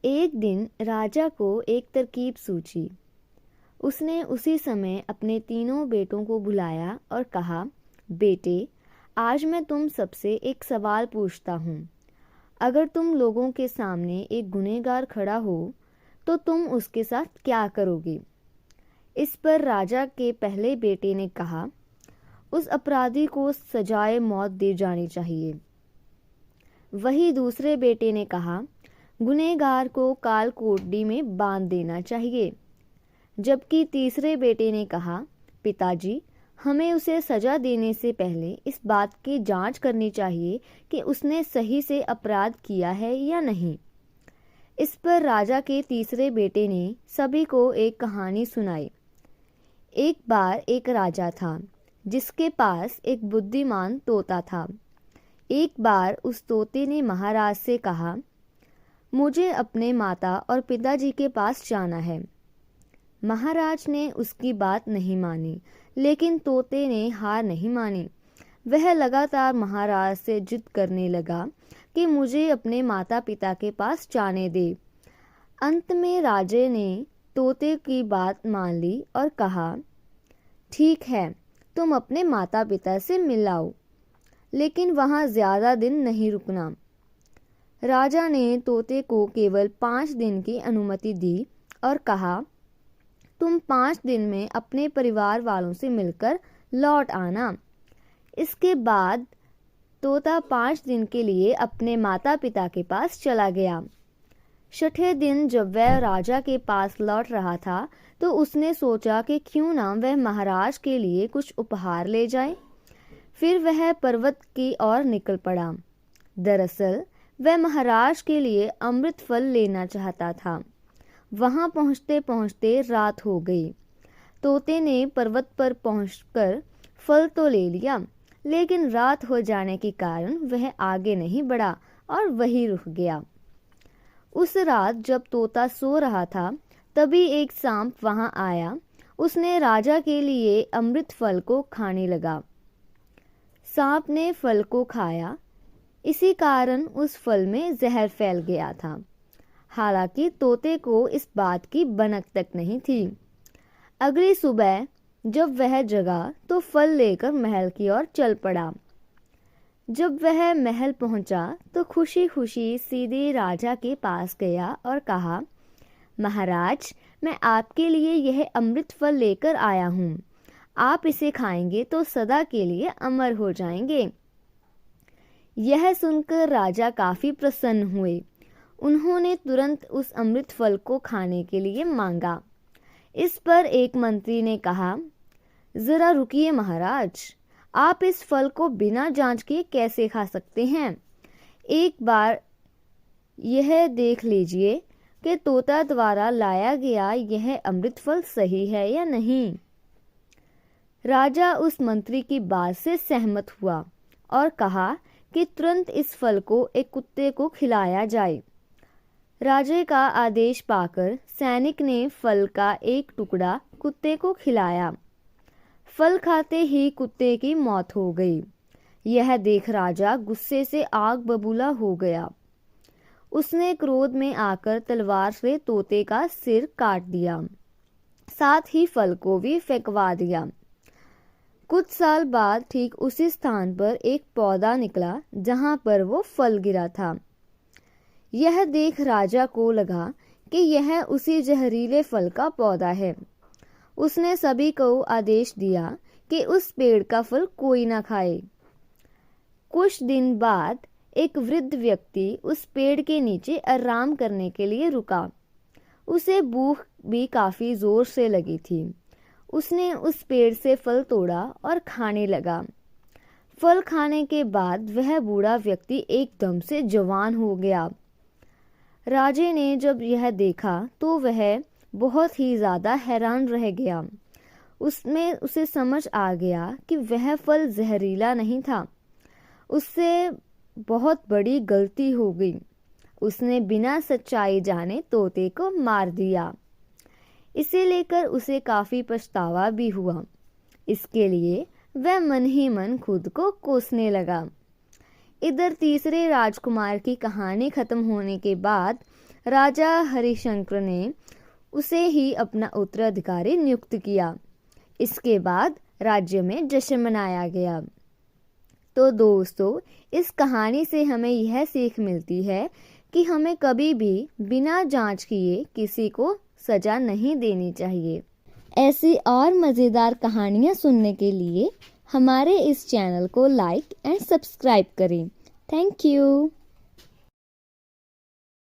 एक दिन राजा को एक तरकीब सूझी। उसने उसी समय अपने तीनों बेटों को बुलाया और कहा, बेटे, आज मैं तुम सबसे एक सवाल पूछता हूँ। अगर तुम लोगों के सामने एक गुनहगार खड़ा हो तो तुम उसके साथ क्या करोगे? इस पर राजा के पहले बेटे ने कहा, उस अपराधी को सजाए मौत दी जानी चाहिए। वही दूसरे बेटे ने कहा, गुनहगार को काल कोठरी में बांध देना चाहिए। जबकि तीसरे बेटे ने कहा, पिताजी, हमें उसे सजा देने से पहले इस बात की जांच करनी चाहिए कि उसने सही से अपराध किया है या नहीं। इस पर राजा के तीसरे बेटे ने सभी को एक कहानी सुनाई। एक बार एक राजा था जिसके पास एक बुद्धिमान तोता था। एक बार उस तोते ने महाराज से कहा, मुझे अपने माता और पिताजी के पास जाना है। महाराज ने उसकी बात नहीं मानी, लेकिन तोते ने हार नहीं मानी। वह लगातार महाराज से जिद करने लगा कि मुझे अपने माता पिता के पास जाने दे। अंत में राजे ने तोते की बात मान ली और कहा, ठीक है, तुम अपने माता पिता से मिल आओ, लेकिन वहाँ ज़्यादा दिन नहीं रुकना। राजा ने तोते को केवल 5 दिन की अनुमति दी और कहा, तुम 5 दिन में अपने परिवार वालों से मिलकर लौट आना। इसके बाद तोता 5 दिन के लिए अपने माता पिता के पास चला गया। 6ठे दिन जब वह राजा के पास लौट रहा था तो उसने सोचा कि क्यों ना वह महाराज के लिए कुछ उपहार ले जाए। फिर वह पर्वत की ओर निकल पड़ा। दरअसल वह महाराज के लिए अमृत फल लेना चाहता था। वहां पहुंचते पहुंचते रात हो गई। तोते ने पर्वत पर पहुंचकर फल तो ले लिया, लेकिन रात हो जाने के कारण वह आगे नहीं बढ़ा और वहीं रुक गया। उस रात जब तोता सो रहा था, तभी एक सांप वहां आया। उसने राजा के लिए अमृत फल को खाने लगा। सांप ने फल को खाया, इसी कारण उस फल में जहर फैल गया था। हालांकि तोते को इस बात की भनक तक नहीं थी। अगली सुबह जब वह जगा तो फल लेकर महल की ओर चल पड़ा। जब वह महल पहुंचा तो खुशी खुशी सीधे राजा के पास गया और कहा, महाराज, मैं आपके लिए यह अमृत फल लेकर आया हूँ। आप इसे खाएंगे तो सदा के लिए अमर हो जाएंगे। यह सुनकर राजा काफी प्रसन्न हुए। उन्होंने तुरंत उस अमृत फल को खाने के लिए मांगा। इस पर एक मंत्री ने कहा, जरा रुकिए महाराज, आप इस फल को बिना जांच किए कैसे खा सकते हैं? एक बार यह देख लीजिए कि तोता द्वारा लाया गया यह अमृत फल सही है या नहीं। राजा उस मंत्री की बात से सहमत हुआ और कहा कि तुरंत इस फल को एक कुत्ते को खिलाया जाए। राजे का आदेश पाकर सैनिक ने फल का एक टुकड़ा कुत्ते को खिलाया। फल खाते ही कुत्ते की मौत हो गई। यह देख राजा गुस्से से आग बबूला हो गया। उसने क्रोध में आकर तलवार से तोते का सिर काट दिया, साथ ही फल को भी फेंकवा दिया। कुछ साल बाद ठीक उसी स्थान पर एक पौधा निकला जहां पर वो फल गिरा था। यह देख राजा को लगा कि यह उसी जहरीले फल का पौधा है। उसने सभी को आदेश दिया कि उस पेड़ का फल कोई ना खाए। कुछ दिन बाद एक वृद्ध व्यक्ति उस पेड़ के नीचे आराम करने के लिए रुका। उसे भूख भी काफी जोर से लगी थी। उसने उस पेड़ से फल तोड़ा और खाने लगा। फल खाने के बाद वह बूढ़ा व्यक्ति एकदम से जवान हो गया। राजे ने जब यह देखा तो वह बहुत ही ज़्यादा हैरान रह गया। उसे समझ आ गया कि वह फल जहरीला नहीं था। उससे बहुत बड़ी गलती हो गई। उसने बिना सच्चाई जाने तोते को मार दिया। इसे लेकर उसे काफ़ी पछतावा भी हुआ। इसके लिए वह मन ही मन खुद को कोसने लगा। इधर तीसरे राजकुमार की कहानी खत्म होने के बाद राजा हरिशंकर ने उसे ही अपना उत्तराधिकारी नियुक्त किया। इसके बाद राज्य में जश्न मनाया गया। तो दोस्तों, इस कहानी से हमें यह सीख मिलती है कि हमें कभी भी बिना जांच किए किसी को सज़ा नहीं देनी चाहिए। ऐसी और मज़ेदार कहानियाँ सुनने के लिए हमारे इस चैनल को लाइक एंड सब्सक्राइब करें। Thank you.